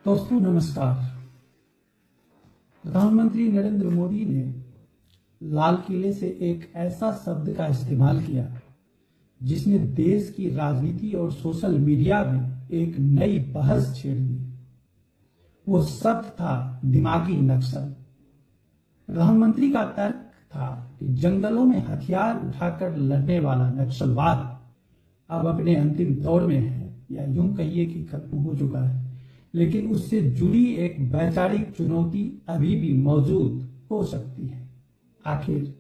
दोस्तों नमस्कार। प्रधानमंत्री नरेंद्र मोदी ने लाल किले से एक ऐसा शब्द का इस्तेमाल किया जिसने देश की राजनीति और सोशल मीडिया में एक नई बहस छेड़ दी। वो शब्द था दिमागी नक्सल। प्रधानमंत्री का तर्क था कि जंगलों में हथियार उठाकर लड़ने वाला नक्सलवाद अब अपने अंतिम दौर में है, या यूं कहिए कि खत्म हो चुका है, लेकिन उससे जुड़ी एक वैचारिक चुनौती अभी भी मौजूद हो सकती है। आखिर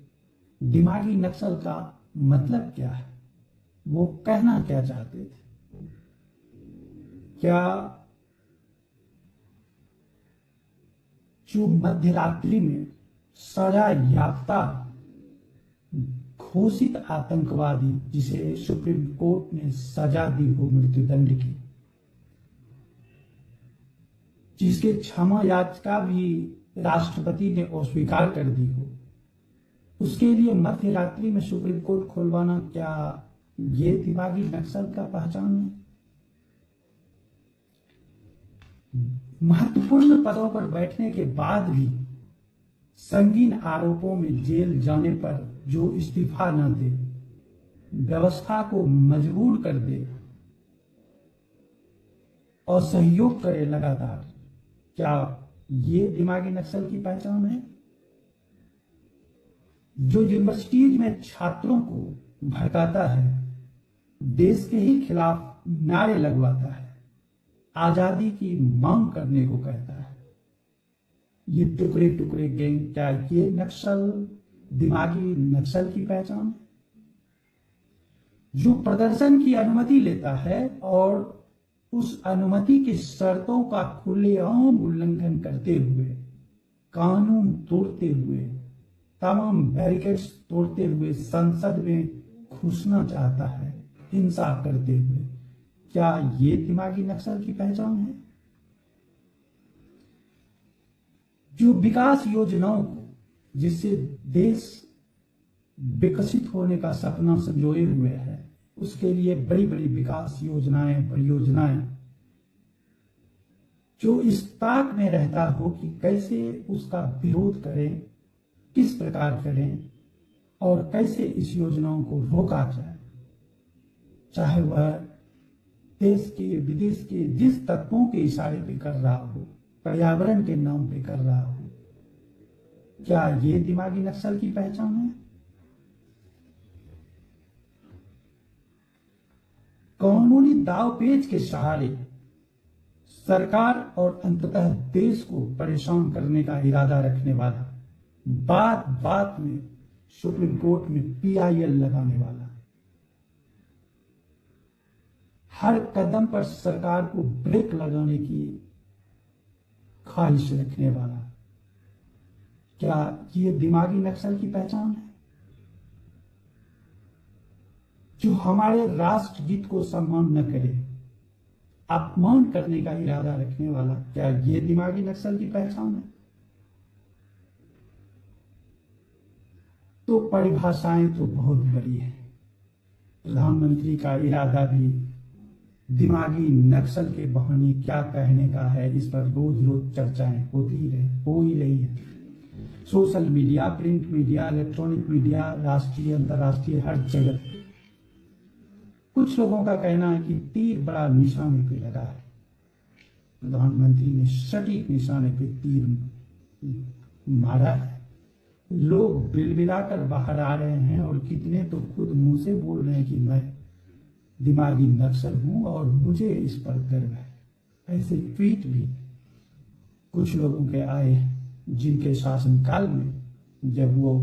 दिमागी नक्सल का मतलब क्या है? वो कहना क्या चाहते थे? क्या जो मध्य रात्रि में सजा याफ्ता घोषित आतंकवादी, जिसे सुप्रीम कोर्ट ने सजा दी हो मृत्युदंड की, जिसके क्षमा याचिका भी राष्ट्रपति ने अस्वीकार कर दी हो, उसके लिए मध्य रात्रि में सुप्रीम कोर्ट खुलवाना, क्या ये दिमागी नक्सल का पहचान है? महत्वपूर्ण पदों पर बैठने के बाद भी संगीन आरोपों में जेल जाने पर जो इस्तीफा न दे, व्यवस्था को मजबूर कर दे और सहयोग करे लगातार, क्या ये दिमागी नक्सल की पहचान है? जो यूनिवर्सिटीज में छात्रों को भड़काता है, देश के ही खिलाफ नारे लगवाता है, आजादी की मांग करने को कहता है, ये टुकड़े टुकड़े गैंग, क्या ये नक्सल दिमागी नक्सल की पहचान है? जो प्रदर्शन की अनुमति लेता है और उस अनुमति की शर्तों का खुलेआम उल्लंघन करते हुए, कानून तोड़ते हुए, तमाम बैरिकेड्स तोड़ते हुए संसद में घुसना चाहता है, हिंसा करते हुए, क्या ये दिमागी नक्सल की पहचान है? जो विकास योजनाओं को, जिससे देश विकसित होने का सपना संजोए हुए है, उसके लिए बड़ी बड़ी विकास योजनाएं, परियोजनाएं, जो इस ताक में रहता हो कि कैसे उसका विरोध करें, किस प्रकार करें और कैसे इस योजनाओं को रोका जाए, चाहे वह देश के विदेश के जिस तत्वों के इशारे पे कर रहा हो, पर्यावरण के नाम पे कर रहा हो, क्या ये दिमागी नक्सल की पहचान है? कानूनी दावपेच के सहारे सरकार और अंततः देश को परेशान करने का इरादा रखने वाला, बात बात में सुप्रीम कोर्ट में PIL लगाने वाला, हर कदम पर सरकार को ब्रेक लगाने की ख्वाहिश रखने वाला, क्या ये दिमागी नक्सल की पहचान है? जो हमारे राष्ट्रगीत को सम्मान न करे, अपमान करने का इरादा रखने वाला, क्या ये दिमागी नक्सल की पहचान है? तो परिभाषाएं तो बहुत बड़ी है। प्रधानमंत्री का इरादा भी दिमागी नक्सल के बहाने क्या कहने का है, इस पर रोज रोज चर्चाएं हो ही रही है। Social media, print media, electronic media, राष्ट्रीय अंतर्राष्ट्रीय हर जगह कुछ लोगों का कहना है कि तीर बड़ा निशाने पे लगा है। प्रधानमंत्री ने सटीक निशाने पे तीर मारा है। लोग बिलबिलाकर बाहर आ रहे हैं और कितने तो खुद मुंह से बोल रहे हैं कि मैं दिमागी नक्सल हूं और मुझे इस पर गर्व है। ऐसे ट्वीट भी कुछ लोगों के आए जिनके शासनकाल में, जब वो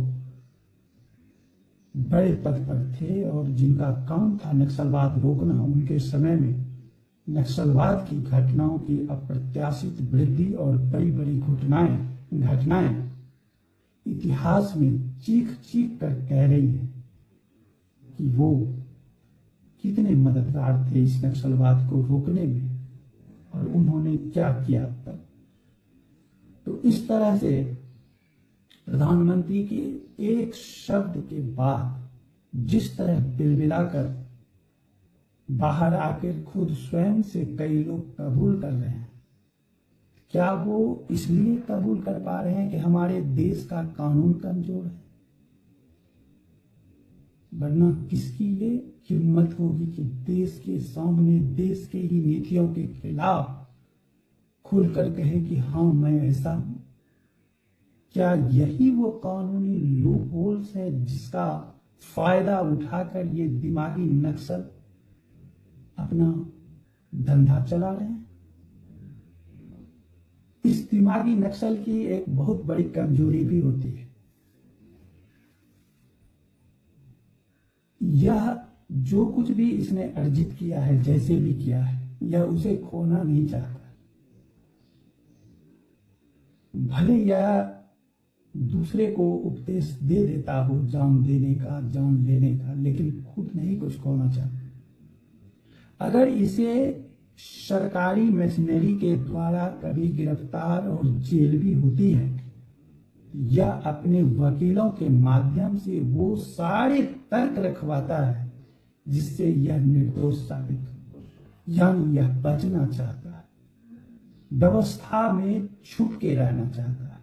बड़े पद पर थे और जिनका काम था नक्सलवाद रोकना, उनके समय में नक्सलवाद की घटनाओं की अप्रत्याशित वृद्धि और बड़ी बड़ी घटनाएं इतिहास में चीख चीख कर कह रही है कि वो कितने मददगार थे इस नक्सलवाद को रोकने में और उन्होंने क्या किया तब। तो इस तरह से प्रधानमंत्री के एक शब्द के बाद जिस तरह बिलबिलाकर बाहर आकर खुद स्वयं से कई लोग कबूल कर रहे हैं क्या वो इसलिए कबूल कर पा रहे हैं कि हमारे देश का कानून कमजोर है? वरना किसकी ये हिम्मत होगी कि देश के सामने देश के ही नीतियों के खिलाफ खुलकर कहे कि हाँ मैं ऐसा हूं? क्या यही वो कानूनी लूप होल्स है जिसका फायदा उठाकर ये दिमागी नक्सल अपना धंधा चला रहे हैं? इस दिमागी नक्सल की एक बहुत बड़ी कमजोरी भी होती है। यह जो कुछ भी इसने अर्जित किया है, जैसे भी किया है, यह उसे खोना नहीं चाहता। भले यह दूसरे को उपदेश दे देता हो जान देने का, जान लेने का, लेकिन खुद नहीं कुछ खोना चाहता। अगर इसे सरकारी मशीनरी के द्वारा कभी गिरफ्तार और जेल भी होती है, या अपने वकीलों के माध्यम से वो सारे तर्क रखवाता है जिससे यह निर्दोष साबित हो, यानी यह बचना चाहता है, व्यवस्था में छुप के रहना चाहता है।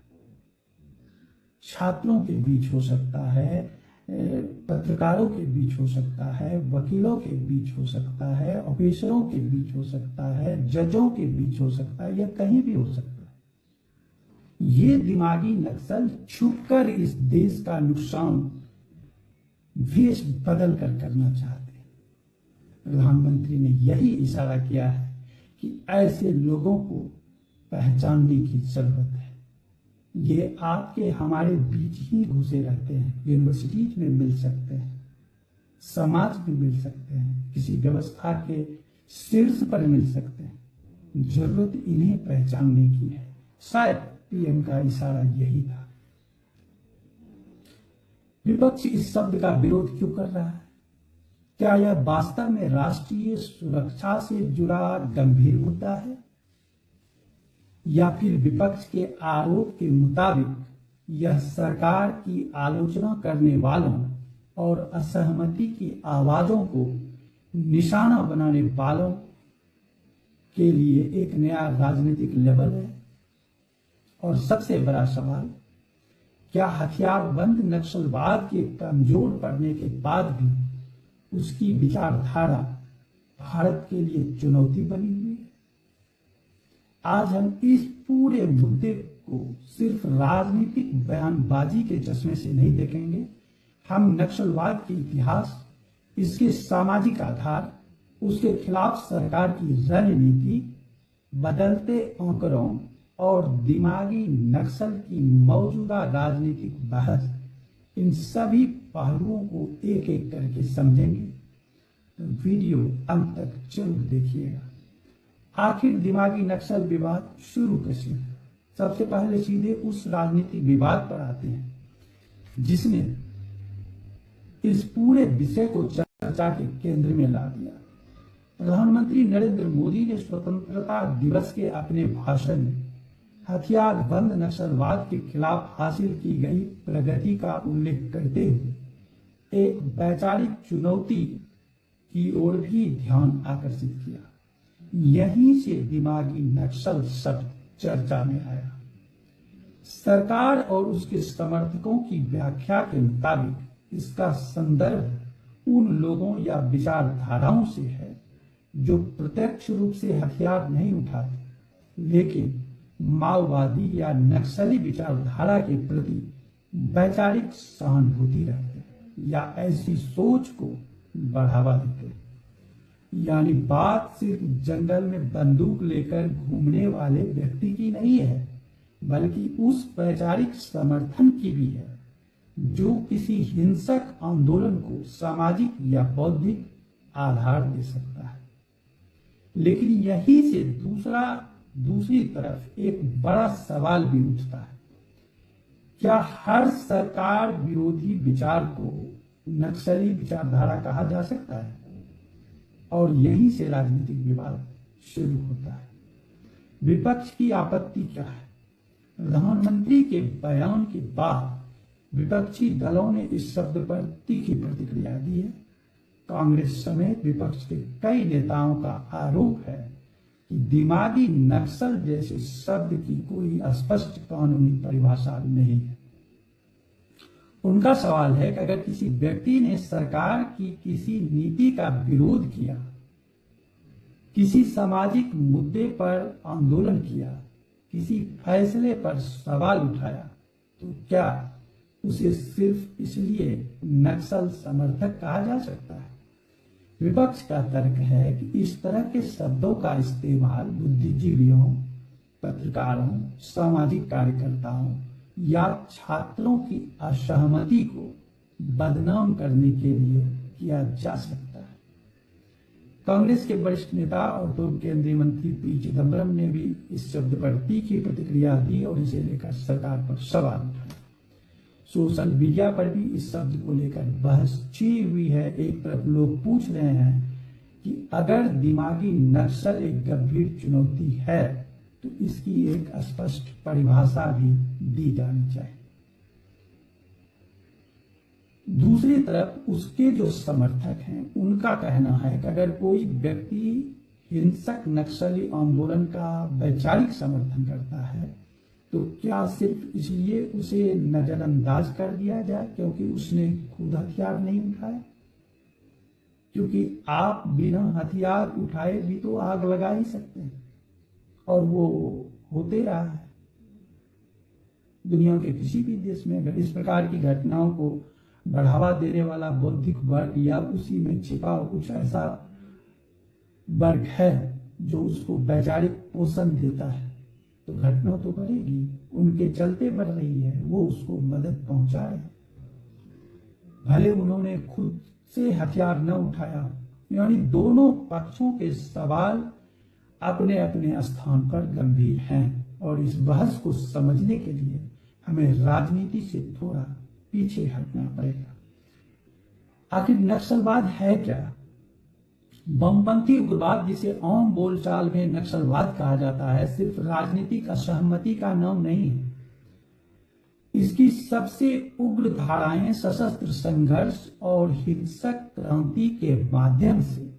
छात्रों के बीच हो सकता है, पत्रकारों के बीच हो सकता है, वकीलों के बीच हो सकता है, ऑफिसरों के बीच हो सकता है, जजों के बीच हो सकता है, या कहीं भी हो सकता है। ये दिमागी नक्सल छुपकर इस देश का नुकसान वेश बदल कर करना चाहते हैं। प्रधानमंत्री ने यही इशारा किया है कि ऐसे लोगों को पहचानने की जरूरत है। ये आपके हमारे बीच ही घुसे रहते हैं, यूनिवर्सिटीज में मिल सकते हैं, समाज में मिल सकते हैं, किसी व्यवस्था के शीर्ष पर मिल सकते हैं। जरूरत इन्हें पहचानने की है। शायद पीएम का इशारा यही था। विपक्ष इस शब्द का विरोध क्यों कर रहा है? क्या यह वास्तव में राष्ट्रीय सुरक्षा से जुड़ा गंभीर मुद्दा है, या फिर विपक्ष के आरोप के मुताबिक यह सरकार की आलोचना करने वालों और असहमति की आवाजों को निशाना बनाने वालों के लिए एक नया राजनीतिक लेवल है? और सबसे बड़ा सवाल, क्या हथियारबंद नक्सलवाद के कमजोर पड़ने के बाद भी उसकी विचारधारा भारत के लिए चुनौती बनी हुई है? आज हम इस पूरे मुद्दे को सिर्फ राजनीतिक बयानबाजी के चश्मे से नहीं देखेंगे। हम नक्सलवाद के इतिहास, इसके सामाजिक आधार, उसके खिलाफ सरकार की रणनीति, बदलते आंकड़ों और दिमागी नक्सल की मौजूदा राजनीतिक बहस, इन सभी पहलुओं को एक एक करके समझेंगे। तो वीडियो अंत तक जरूर देखिएगा। आखिर दिमागी नक्सल विवाद शुरू कैसे हुआ? सबसे पहले सीधे उस राजनीतिक विवाद पर आते हैं जिसने इस पूरे विषय को चर्चा के केंद्र में ला दिया। प्रधानमंत्री नरेंद्र मोदी ने स्वतंत्रता दिवस के अपने भाषण में हथियारबंद नक्सलवाद के खिलाफ हासिल की गई प्रगति का उल्लेख करते हुए एक वैचारिक चुनौती की ओर भी ध्यान आकर्षित किया। यहीं से दिमागी नक्सल शब्द चर्चा में आया। सरकार और उसके समर्थकों की व्याख्या के मुताबिक इसका संदर्भ उन लोगों या विचारधाराओं से है जो प्रत्यक्ष रूप से हथियार नहीं उठाते, लेकिन माओवादी या नक्सली विचारधारा के प्रति वैचारिक सहानुभूति रखते हैं या ऐसी सोच को बढ़ावा देते हैं। यानी बात सिर्फ जंगल में बंदूक लेकर घूमने वाले व्यक्ति की नहीं है, बल्कि उस वैचारिक समर्थन की भी है जो किसी हिंसक आंदोलन को सामाजिक या बौद्धिक आधार दे सकता है। लेकिन यही से दूसरी तरफ एक बड़ा सवाल भी उठता है, क्या हर सरकार विरोधी विचार को नक्सली विचारधारा कहा जा सकता है? और यहीं से राजनीतिक विवाद शुरू होता है। विपक्ष की आपत्ति क्या है? प्रधानमंत्री के बयान के बाद विपक्षी दलों ने इस शब्द पर तीखी प्रतिक्रिया दी है। कांग्रेस समेत विपक्ष के कई नेताओं का आरोप है कि दिमागी नक्सल जैसे शब्द की कोई स्पष्ट कानूनी परिभाषा नहीं है। उनका सवाल है कि अगर किसी व्यक्ति ने सरकार की किसी नीति का विरोध किया, किसी सामाजिक मुद्दे पर आंदोलन किया, किसी फैसले पर सवाल उठाया, तो क्या उसे सिर्फ इसलिए नक्सल समर्थक कहा जा सकता है? विपक्ष का तर्क है कि इस तरह के शब्दों का इस्तेमाल बुद्धिजीवियों, पत्रकारों, सामाजिक कार्यकर्ताओं या छात्रों की असहमति को बदनाम करने के लिए किया जा सकता है। कांग्रेस के वरिष्ठ नेता और पूर्व केंद्रीय मंत्री पी चिदम्बरम ने भी इस शब्द पर तीखी प्रतिक्रिया दी और इसे लेकर सरकार पर सवाल उठाया। सोशल मीडिया पर भी इस शब्द को लेकर बहस छिड़ी हुई है। एक तरफ लोग पूछ रहे हैं कि अगर दिमागी नक्सल एक गंभीर चुनौती है तो इसकी एक स्पष्ट परिभाषा भी दी जानी चाहिए। दूसरी तरफ उसके जो समर्थक हैं उनका कहना है कि अगर कोई व्यक्ति हिंसक नक्सली आंदोलन का वैचारिक समर्थन करता है तो क्या सिर्फ इसलिए उसे नजरअंदाज कर दिया जाए क्योंकि उसने खुद हथियार नहीं उठाए? क्योंकि आप बिना हथियार उठाए भी तो आग लगा ही सकते हैं और वो होते रहा है। दुनिया के किसी भी देश में अगर इस प्रकार की घटनाओं को बढ़ावा देने वाला बौद्धिक वर्ग या उसी में छिपा कुछ ऐसा वर्ग है जो उसको वैचारिक पोषण देता है तो घटना तो बढ़ेगी। उनके चलते बढ़ रही है, वो उसको मदद पहुंचाए, भले उन्होंने खुद से हथियार न उठाया। यानी दोनों पक्षों के सवाल अपने अपने स्थान पर गंभीर हैं और इस बहस को समझने के लिए हमें राजनीति से थोड़ा पीछे हटना पड़ेगा। आखिर नक्सलवाद है क्या? वामपंथी उग्रवाद, जिसे आम बोलचाल में नक्सलवाद कहा जाता है, सिर्फ राजनीतिक असहमति का नाम नहीं है। इसकी सबसे उग्र धाराएं सशस्त्र संघर्ष और हिंसक क्रांति के माध्यम से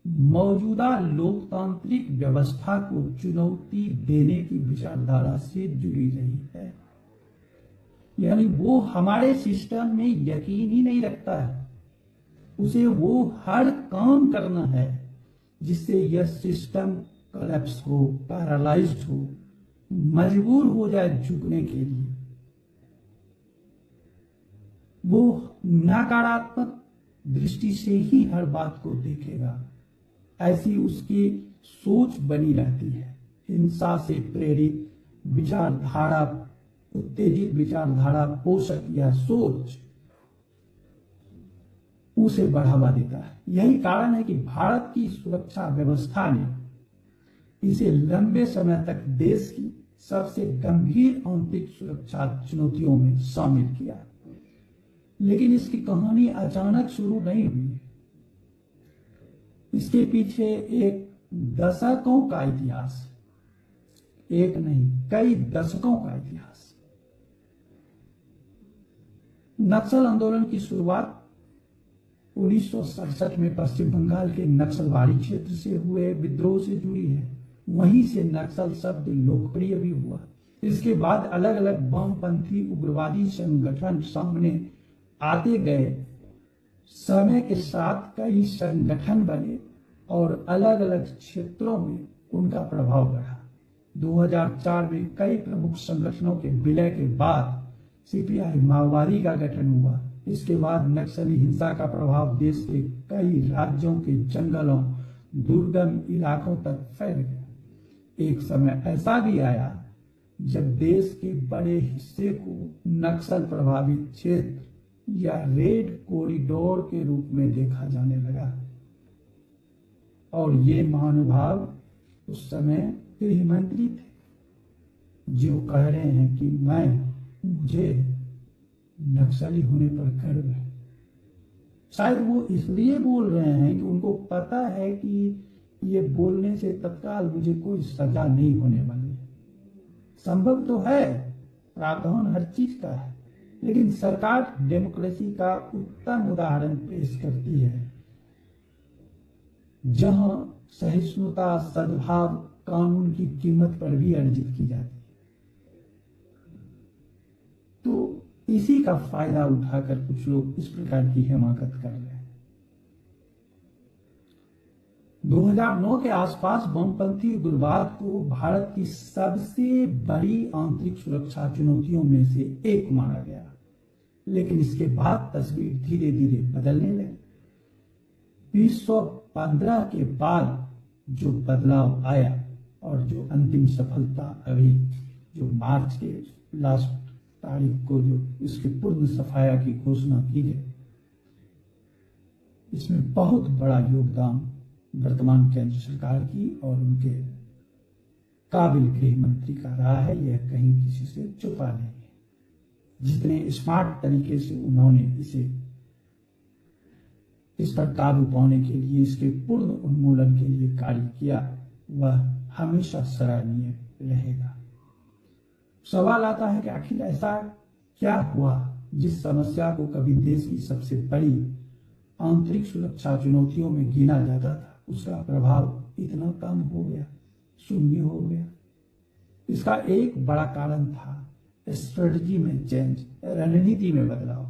मौजूदा लोकतांत्रिक व्यवस्था को चुनौती देने की विचारधारा से जुड़ी रही है। यानी वो हमारे सिस्टम में यकीन ही नहीं रखता है, उसे वो हर काम करना है जिससे यह सिस्टम कोलैप्स हो, पैरालाइज्ड हो, मजबूर हो जाए झुकने के लिए। वो नकारात्मक दृष्टि से ही हर बात को देखेगा, ऐसी उसकी सोच बनी रहती है। हिंसा से प्रेरित विचारधारा, उत्तेजित विचारधारा पोषक यह सोच उसे बढ़ावा देता है। यही कारण है कि भारत की सुरक्षा व्यवस्था ने इसे लंबे समय तक देश की सबसे गंभीर आंतरिक सुरक्षा चुनौतियों में शामिल किया। लेकिन इसकी कहानी अचानक शुरू नहीं हुई। इसके पीछे एक दशकों का इतिहास, एक नहीं कई दशकों का इतिहास। नक्सल आंदोलन की शुरुआत 1967 में पश्चिम बंगाल के नक्सलवाड़ी क्षेत्र से हुए विद्रोह से जुड़ी है। वहीं से नक्सल शब्द लोकप्रिय भी हुआ। इसके बाद अलग अलग वामपंथी उग्रवादी संगठन सामने आते गए। समय के साथ कई संगठन बने और अलग अलग क्षेत्रों में उनका प्रभाव बढ़ा। 2004 में कई प्रमुख संगठनों के विलय के बाद सीपीआई माओवादी का गठन हुआ। इसके बाद नक्सली हिंसा का प्रभाव देश के कई राज्यों के जंगलों, दुर्गम इलाकों तक फैल गया। एक समय ऐसा भी आया जब देश के बड़े हिस्से को नक्सल प्रभावित क्षेत्र या रेड कॉरिडोर के रूप में देखा जाने लगा। और ये महानुभाव उस समय गृह मंत्री थे जो कह रहे हैं कि मुझे नक्सली होने पर गर्व है। शायद वो इसलिए बोल रहे हैं कि उनको पता है कि ये बोलने से तत्काल मुझे कोई सजा नहीं होने वाली है। संभव तो है, प्रावधान हर चीज का है, लेकिन सरकार डेमोक्रेसी का उत्तम उदाहरण पेश करती है जहां सहिष्णुता, सद्भाव कानून की कीमत पर भी अर्जित की जाती है। तो इसी का फायदा उठाकर कुछ लोग इस प्रकार की हिमाकत कर रहे हैं। 2009 के आसपास वामपंथी उग्रवाद को भारत की सबसे बड़ी आंतरिक सुरक्षा चुनौतियों में से एक माना गया, लेकिन इसके बाद तस्वीर धीरे धीरे बदलने लगी। 2015 के बाद जो बदलाव आया और जो अंतिम सफलता अभी जो मार्च के लास्ट तारीख को जो इसके पूर्ण सफाया की घोषणा की गई, इसमें बहुत बड़ा योगदान वर्तमान केंद्र सरकार की और उनके काबिल गृह मंत्री का रहा है। यह कहीं किसी से छुपा नहीं है। जितने स्मार्ट तरीके से उन्होंने इस पर काबू पाने के लिए, इसके पूर्ण उन्मूलन के लिए कार्य किया, वह हमेशा सराहनीय रहेगा। सवाल आता है कि आखिर ऐसा क्या हुआ जिस समस्या को कभी देश की सबसे बड़ी आंतरिक सुरक्षा चुनौतियों में गिना जाता था, उसका प्रभाव इतना कम हो गया, शून्य हो गया। इसका एक बड़ा कारण था स्ट्रेटजी में चेंज, रणनीति में बदलाव।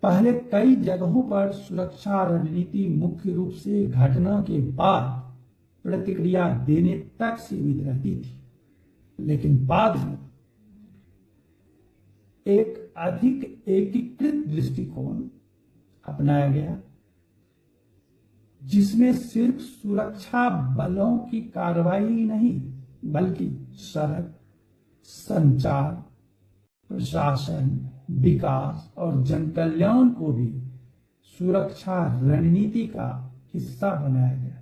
पहले कई जगहों पर सुरक्षा रणनीति मुख्य रूप से घटना के बाद प्रतिक्रिया देने तक सीमित रहती थी, लेकिन बाद में एक अधिक एकीकृत दृष्टिकोण अपनाया गया, जिसमें सिर्फ सुरक्षा बलों की कार्रवाई नहीं, बल्कि सड़क, संचार, प्रशासन, विकास और जन कल्याण को भी सुरक्षा रणनीति का हिस्सा बनाया गया।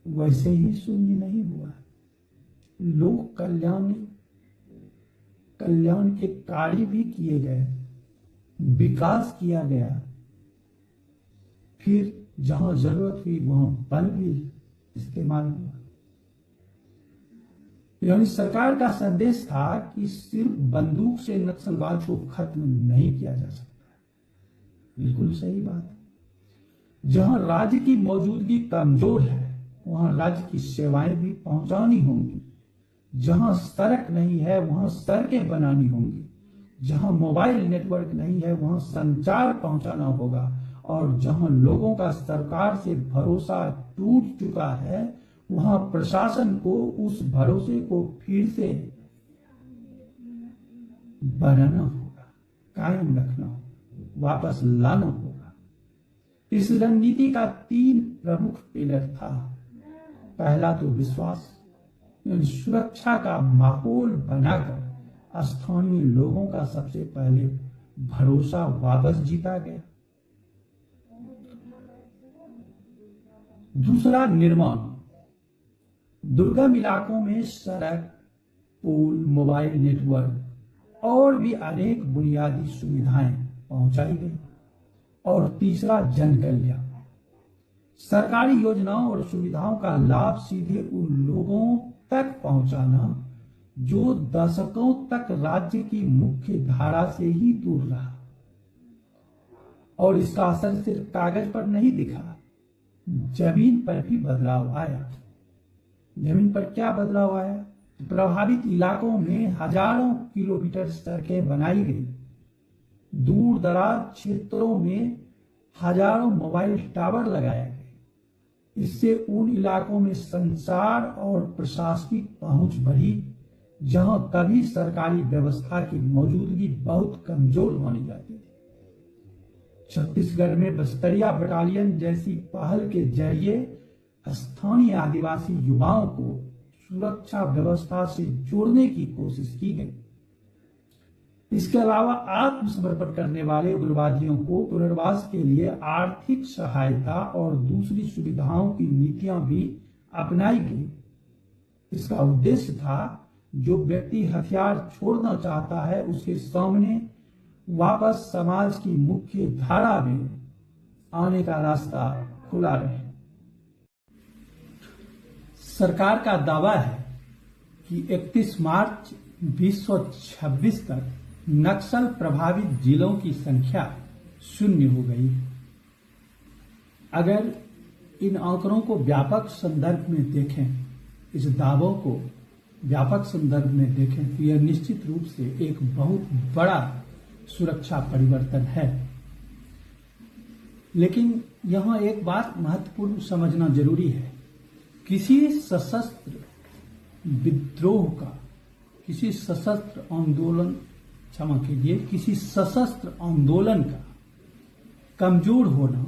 वैसे ही शून्य नहीं हुआ, लोक कल्याण के कार्य भी किए गए, विकास किया गया, फिर जहां जरूरत हुई वहां बल भी इस्तेमाल हुआ। यानी सरकार का संदेश था कि सिर्फ बंदूक से नक्सलवाद को खत्म नहीं किया जा सकता। बिल्कुल सही बात है। जहां राज्य की मौजूदगी कमजोर है वहां राज्य की सेवाएं भी पहुंचानी होंगी। जहां सड़क नहीं है वहां सड़कें बनानी होंगी। जहां मोबाइल नेटवर्क नहीं है वहां संचार पहुंचाना होगा। और जहां लोगों का सरकार से भरोसा टूट चुका है वहां प्रशासन को उस भरोसे को फिर से बनाना होगा, कायम रखना होगा, वापस लाना होगा। इस रणनीति का 3 प्रमुख पिलर था। पहला तो विश्वास, सुरक्षा का माहौल बनाकर स्थानीय लोगों का सबसे पहले भरोसा वापस जीता गया। दूसरा निर्माण, दुर्गम इलाकों में सड़क, पुल, मोबाइल नेटवर्क और भी अनेक बुनियादी सुविधाएं पहुंचाई गई। और तीसरा जन कल्याण, सरकारी योजनाओं और सुविधाओं का लाभ सीधे उन लोगों तक पहुंचाना जो दशकों तक राज्य की मुख्य धारा से ही दूर रहा। और इसका असर सिर्फ कागज पर नहीं दिखा, जमीन पर भी बदलाव आया। जमीन पर क्या बदलाव आया? प्रभावित इलाकों में हजारों किलोमीटर सड़कें बनाई गई। दूर दराज क्षेत्रों में हजारों मोबाइल टावर लगाए गए। इससे उन इलाकों में संचार और प्रशासनिक पहुंच बढ़ी जहां कभी सरकारी व्यवस्था की मौजूदगी बहुत कमजोर मानी जाती थी। छत्तीसगढ़ में बस्तरिया बटालियन जैसी पहल के जरिए स्थानीय आदिवासी युवाओं को सुरक्षा व्यवस्था से जोड़ने की कोशिश की गई। इसके अलावा आत्मसमर्पण करने वाले उग्रवादियों को पुनर्वास के लिए आर्थिक सहायता और दूसरी सुविधाओं की नीतियां भी अपनाई गई। इसका उद्देश्य था जो व्यक्ति हथियार छोड़ना चाहता है उसके सामने वापस समाज की मुख्य धारा में आने का रास्ता खुला रहे। सरकार का दावा है कि 31 मार्च 2026 तक नक्सल प्रभावित जिलों की संख्या 0 हो गई है। अगर इन आंकड़ों को व्यापक संदर्भ में देखें, इस दावों को व्यापक संदर्भ में देखें तो यह निश्चित रूप से एक बहुत बड़ा सुरक्षा परिवर्तन है। लेकिन यहां एक बात महत्वपूर्ण समझना जरूरी है। किसी सशस्त्र विद्रोह का, किसी सशस्त्र आंदोलन, क्षमा कीजिए, किसी सशस्त्र आंदोलन का कमजोर होना,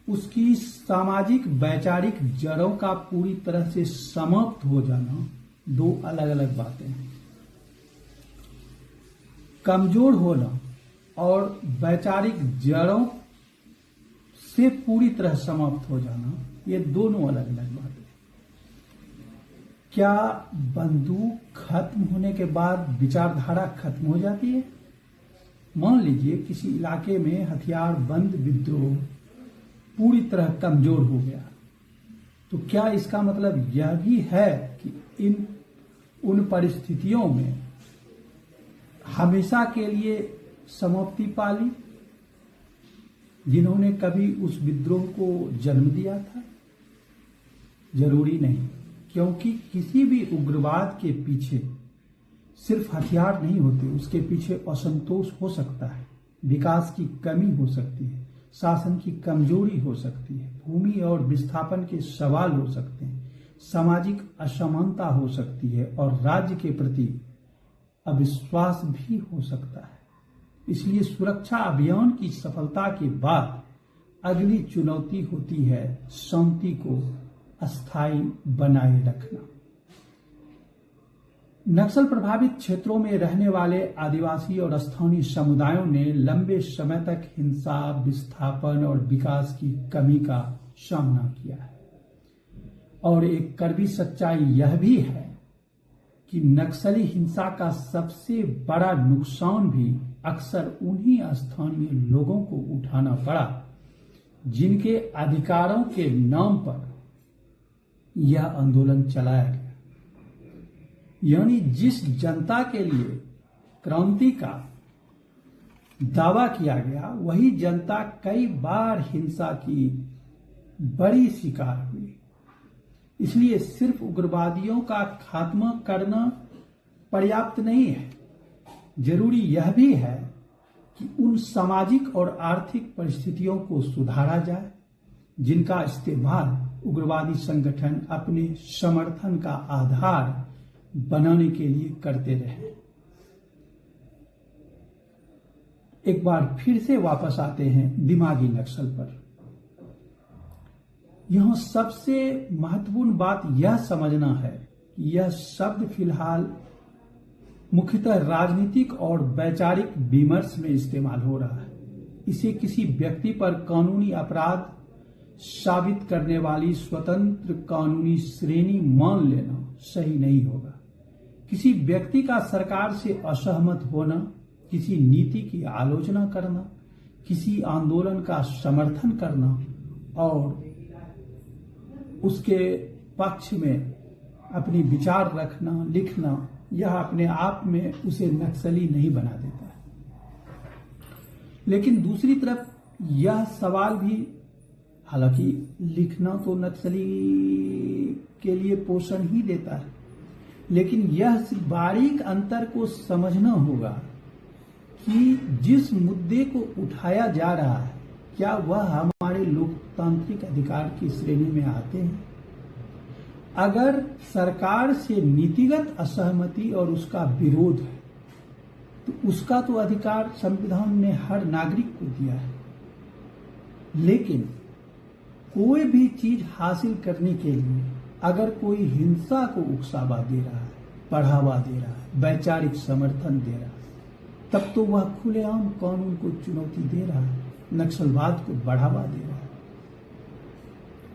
उसकी सामाजिक वैचारिक जड़ों का पूरी तरह से समाप्त हो जाना दो अलग अलग बातें हैं। कमजोर होना और वैचारिक जड़ों से पूरी तरह समाप्त हो जाना, ये दोनों अलग अलग बातें हैं। क्या बंदूक खत्म होने के बाद विचारधारा खत्म हो जाती है? मान लीजिए किसी इलाके में हथियार बंद विद्रोह पूरी तरह कमजोर हो गया, तो क्या इसका मतलब यह भी है कि उन परिस्थितियों में हमेशा के लिए समाप्ति पा ली जिन्होंने कभी उस विद्रोह को जन्म दिया था? जरूरी नहीं, क्योंकि किसी भी उग्रवाद के पीछे सिर्फ हथियार नहीं होते, उसके पीछे असंतोष हो सकता है, विकास की कमी हो सकती है, शासन की कमजोरी हो सकती है, भूमि और विस्थापन के सवाल हो सकते हैं, सामाजिक असमानता हो सकती है और राज्य के प्रति अविश्वास भी हो सकता है। इसलिए सुरक्षा अभियान की सफलता के बाद अगली चुनौती होती है शांति को अस्थायी बनाए रखना। नक्सल प्रभावित क्षेत्रों में रहने वाले आदिवासी और स्थानीय समुदायों ने लंबे समय तक हिंसा, विस्थापन और विकास की कमी का सामना किया है। और एक कड़वी सच्चाई यह भी है कि नक्सली हिंसा का सबसे बड़ा नुकसान भी अक्सर उन्हीं स्थानीय लोगों को उठाना पड़ा जिनके अधिकारों के नाम पर यह आंदोलन चलाया गया। यानी जिस जनता के लिए क्रांति का दावा किया गया, वही जनता कई बार हिंसा की बड़ी शिकार हुई। इसलिए सिर्फ उग्रवादियों का खात्मा करना पर्याप्त नहीं है, जरूरी यह भी है कि उन सामाजिक और आर्थिक परिस्थितियों को सुधारा जाए जिनका इस्तेमाल उग्रवादी संगठन अपने समर्थन का आधार बनाने के लिए करते रहे। एक बार फिर से वापस आते हैं दिमागी नक्सल पर। यहां सबसे महत्वपूर्ण बात यह समझना है कि यह शब्द फिलहाल मुख्यतः राजनीतिक और वैचारिक विमर्श में इस्तेमाल हो रहा है। इसे किसी व्यक्ति पर कानूनी अपराध साबित करने वाली स्वतंत्र कानूनी श्रेणी मान लेना सही नहीं होगा। किसी व्यक्ति का सरकार से असहमत होना, किसी नीति की आलोचना करना, किसी आंदोलन का समर्थन करना और उसके पक्ष में अपनी विचार रखना, लिखना, यह अपने आप में उसे नक्सली नहीं बना देता है। लेकिन दूसरी तरफ यह सवाल भी, हालांकि लिखना तो नक्सली के लिए पोषण ही देता है, लेकिन यह बारीक अंतर को समझना होगा कि जिस मुद्दे को उठाया जा रहा है, क्या वह हमारे लोकतांत्रिक अधिकार की श्रेणी में आते हैं? अगर सरकार से नीतिगत असहमति और उसका विरोध है, तो उसका तो अधिकार संविधान ने हर नागरिक को दिया है। लेकिन कोई भी चीज हासिल करने के लिए अगर कोई हिंसा को उकसावा दे रहा है, बढ़ावा दे रहा है, वैचारिक समर्थन दे रहा है, तब तो वह खुलेआम कानून को चुनौती दे रहा है, नक्सलवाद को बढ़ावा दे रहा है।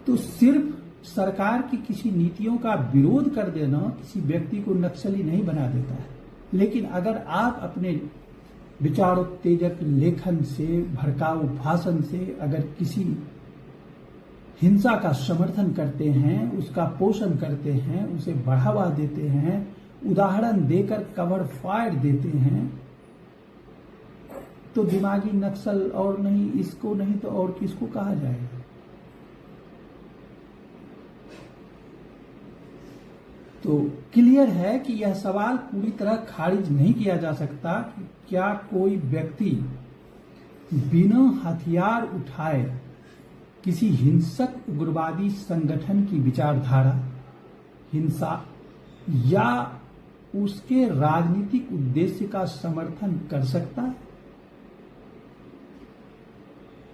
तो सिर्फ सरकार की किसी नीतियों का विरोध कर देना किसी व्यक्ति को नक्सली नहीं बना देता है। लेकिन अगर आप अपने विचारोत्तेजक लेखन से, भड़काऊ भाषण से अगर किसी हिंसा का समर्थन करते हैं, उसका पोषण करते हैं, उसे बढ़ावा देते हैं, उदाहरण देकर कवर फायर देते हैं, तो दिमागी नक्सल और नहीं, इसको नहीं तो और किसको कहा जाएगा? तो क्लियर है कि यह सवाल पूरी तरह खारिज नहीं किया जा सकता कि क्या कोई व्यक्ति बिना हथियार उठाए किसी हिंसक उग्रवादी संगठन की विचारधारा, हिंसा या उसके राजनीतिक उद्देश्य का समर्थन कर सकता है?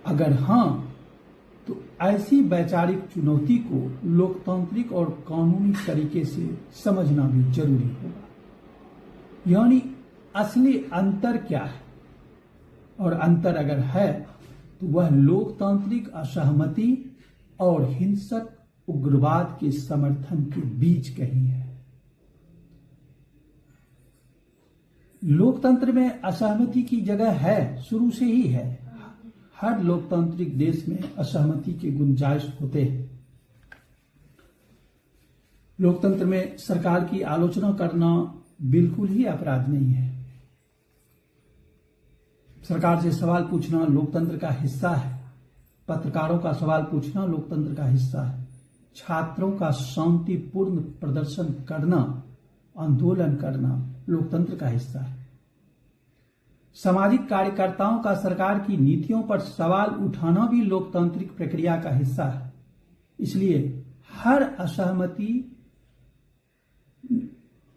अगर हां, तो ऐसी वैचारिक चुनौती को लोकतांत्रिक और कानूनी तरीके से समझना भी जरूरी होगा। यानी असली अंतर क्या है, और अंतर अगर है तो वह लोकतांत्रिक असहमति और हिंसक उग्रवाद के समर्थन के बीच कहीं है। लोकतंत्र में असहमति की जगह है, शुरू से ही है। हर लोकतांत्रिक देश में असहमति के गुंजाइश होते हैं। लोकतंत्र में सरकार की आलोचना करना बिल्कुल ही अपराध नहीं है। सरकार से सवाल पूछना लोकतंत्र का हिस्सा है। पत्रकारों का सवाल पूछना लोकतंत्र का हिस्सा है। छात्रों का शांतिपूर्ण प्रदर्शन करना, आंदोलन करना लोकतंत्र का हिस्सा है। सामाजिक कार्यकर्ताओं का सरकार की नीतियों पर सवाल उठाना भी लोकतांत्रिक प्रक्रिया का हिस्सा है। इसलिए हर असहमति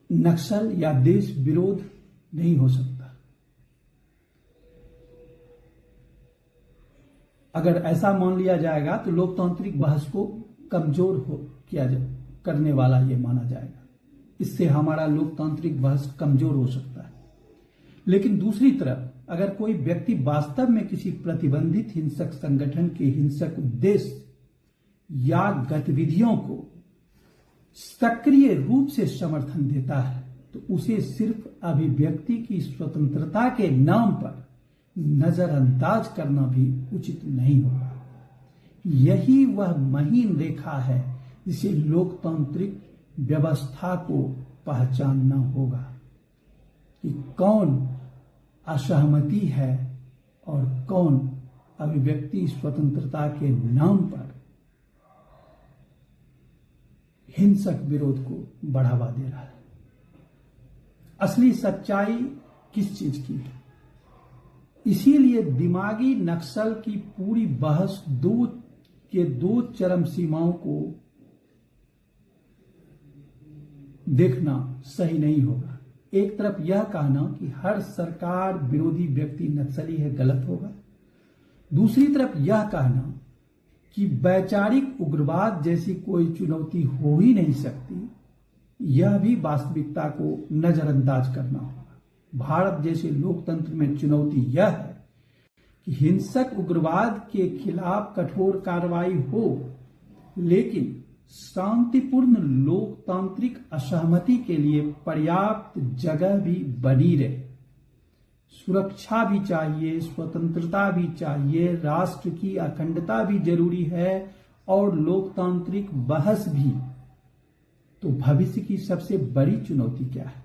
नक्सल या देश विरोध नहीं हो सकता। अगर ऐसा मान लिया जाएगा तो लोकतांत्रिक बहस को कमजोर करने वाला ये माना जाएगा। इससे हमारा लोकतांत्रिक बहस कमजोर हो सकता है। लेकिन दूसरी तरफ अगर कोई व्यक्ति वास्तव में किसी प्रतिबंधित हिंसक संगठन के हिंसक उद्देश्य या गतिविधियों को सक्रिय रूप से समर्थन देता है, तो उसे सिर्फ अभिव्यक्ति की स्वतंत्रता के नाम पर नजरअंदाज करना भी उचित नहीं होगा। यही वह महीन रेखा है जिसे लोकतांत्रिक व्यवस्था को पहचानना होगा कि कौन असहमति है और कौन अभिव्यक्ति स्वतंत्रता के नाम पर हिंसक विरोध को बढ़ावा दे रहा है। असली सच्चाई किस चीज की है? इसीलिए दिमागी नक्सल की पूरी बहस दो चरम सीमाओं को देखना सही नहीं होगा। एक तरफ यह कहना कि हर सरकार विरोधी व्यक्ति नक्सली है, गलत होगा। दूसरी तरफ यह कहना कि वैचारिक उग्रवाद जैसी कोई चुनौती हो ही नहीं सकती, यह भी वास्तविकता को नजरअंदाज करना होगा। भारत जैसे लोकतंत्र में चुनौती यह है कि हिंसक उग्रवाद के खिलाफ कठोर कार्रवाई हो, लेकिन शांतिपूर्ण लोकतांत्रिक असहमति के लिए पर्याप्त जगह भी बनी रहे। सुरक्षा भी चाहिए, स्वतंत्रता भी चाहिए, राष्ट्र की अखंडता भी जरूरी है और लोकतांत्रिक बहस भी। तो भविष्य की सबसे बड़ी चुनौती क्या है?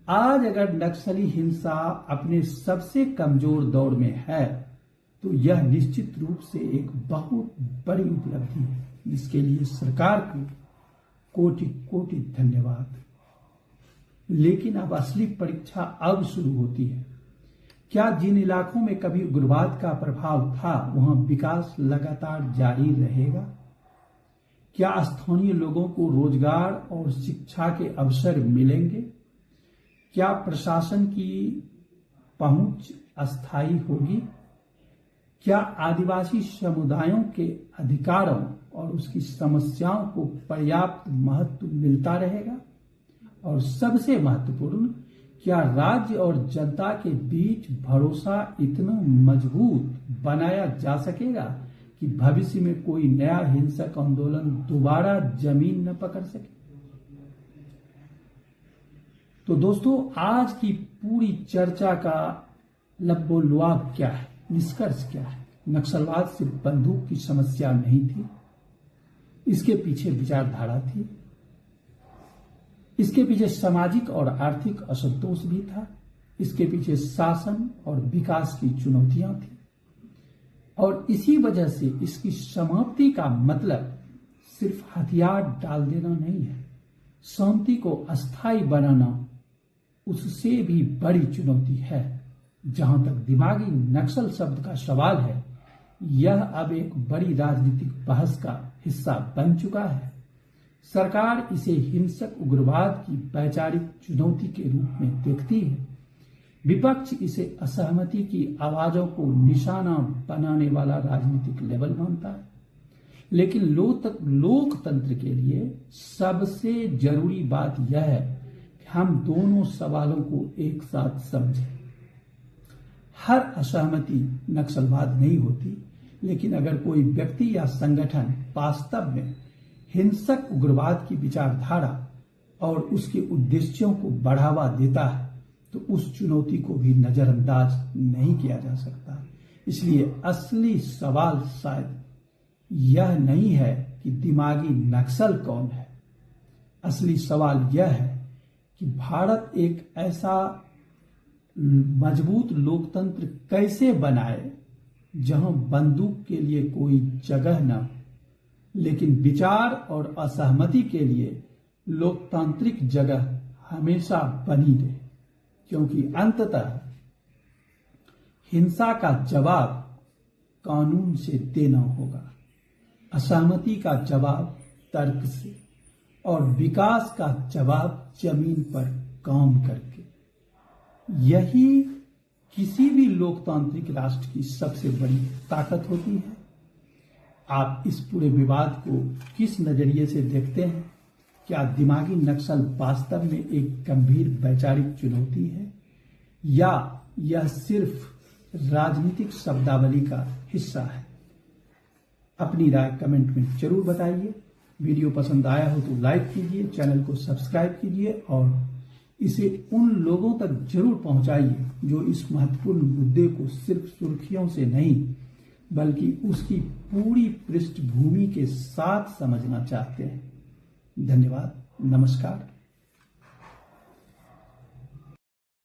आज अगर नक्सली हिंसा अपने सबसे कमजोर दौर में है, तो यह निश्चित रूप से एक बहुत बड़ी उपलब्धि है, जिसके लिए सरकार को कोटि कोटि धन्यवाद। लेकिन अब असली परीक्षा अब शुरू होती है। क्या जिन इलाकों में कभी उग्रवाद का प्रभाव था, वहां विकास लगातार जारी रहेगा? क्या स्थानीय लोगों को रोजगार और शिक्षा के अवसर मिलेंगे? क्या प्रशासन की पहुंच अस्थायी होगी? क्या आदिवासी समुदायों के अधिकारों और उसकी समस्याओं को पर्याप्त महत्व मिलता रहेगा? और सबसे महत्वपूर्ण, क्या राज्य और जनता के बीच भरोसा इतना मजबूत बनाया जा सकेगा कि भविष्य में कोई नया हिंसक आंदोलन दोबारा जमीन न पकड़ सके? तो दोस्तों, आज की पूरी चर्चा का लब्बो-लुआब क्या है, निष्कर्ष क्या है? नक्सलवाद सिर्फ बंदूक की समस्या नहीं थी, इसके पीछे विचारधारा थी, इसके पीछे सामाजिक और आर्थिक असंतोष भी था, इसके पीछे शासन और विकास की चुनौतियां थी, और इसी वजह से इसकी समाप्ति का मतलब सिर्फ हथियार डाल देना नहीं है, शांति को अस्थायी बनाना उससे भी बड़ी चुनौती है। जहां तक दिमागी नक्सल शब्द का सवाल है, यह अब एक बड़ी राजनीतिक बहस का हिस्सा बन चुका है। सरकार इसे हिंसक उग्रवाद की वैचारिक चुनौती के रूप में देखती है। विपक्ष इसे असहमति की आवाजों को निशाना बनाने वाला राजनीतिक लेवल मानता है। लेकिन लोकतंत्र के लिए सबसे जरूरी बात यह है कि हम दोनों सवालों को एक साथ समझें। हर असहमति नक्सलवाद नहीं होती, लेकिन अगर कोई व्यक्ति या संगठन वास्तव में हिंसक उग्रवाद की विचारधारा और उसके उद्देश्यों को बढ़ावा देता है तो उस चुनौती को भी नजरअंदाज नहीं किया जा सकता। इसलिए असली सवाल शायद यह नहीं है कि दिमागी नक्सल कौन है। असली सवाल यह है कि भारत एक ऐसा मजबूत लोकतंत्र कैसे बनाए जहां बंदूक के लिए कोई जगह न हो, लेकिन विचार और असहमति के लिए लोकतांत्रिक जगह हमेशा बनी रहे। क्योंकि अंततः हिंसा का जवाब कानून से देना होगा, असहमति का जवाब तर्क से, और विकास का जवाब जमीन पर काम करके। यही किसी भी लोकतांत्रिक राष्ट्र की सबसे बड़ी ताकत होती है। आप इस पूरे विवाद को किस नजरिए से देखते हैं? क्या दिमागी नक्सल वास्तव में एक गंभीर वैचारिक चुनौती है, या यह सिर्फ राजनीतिक शब्दावली का हिस्सा है? अपनी राय कमेंट में जरूर बताइए। वीडियो पसंद आया हो तो लाइक कीजिए, चैनल को सब्सक्राइब कीजिए और इसे उन लोगों तक जरूर पहुंचाइए जो इस महत्वपूर्ण मुद्दे को सिर्फ सुर्खियों से नहीं बल्कि उसकी पूरी पृष्ठभूमि के साथ समझना चाहते हैं। धन्यवाद। नमस्कार।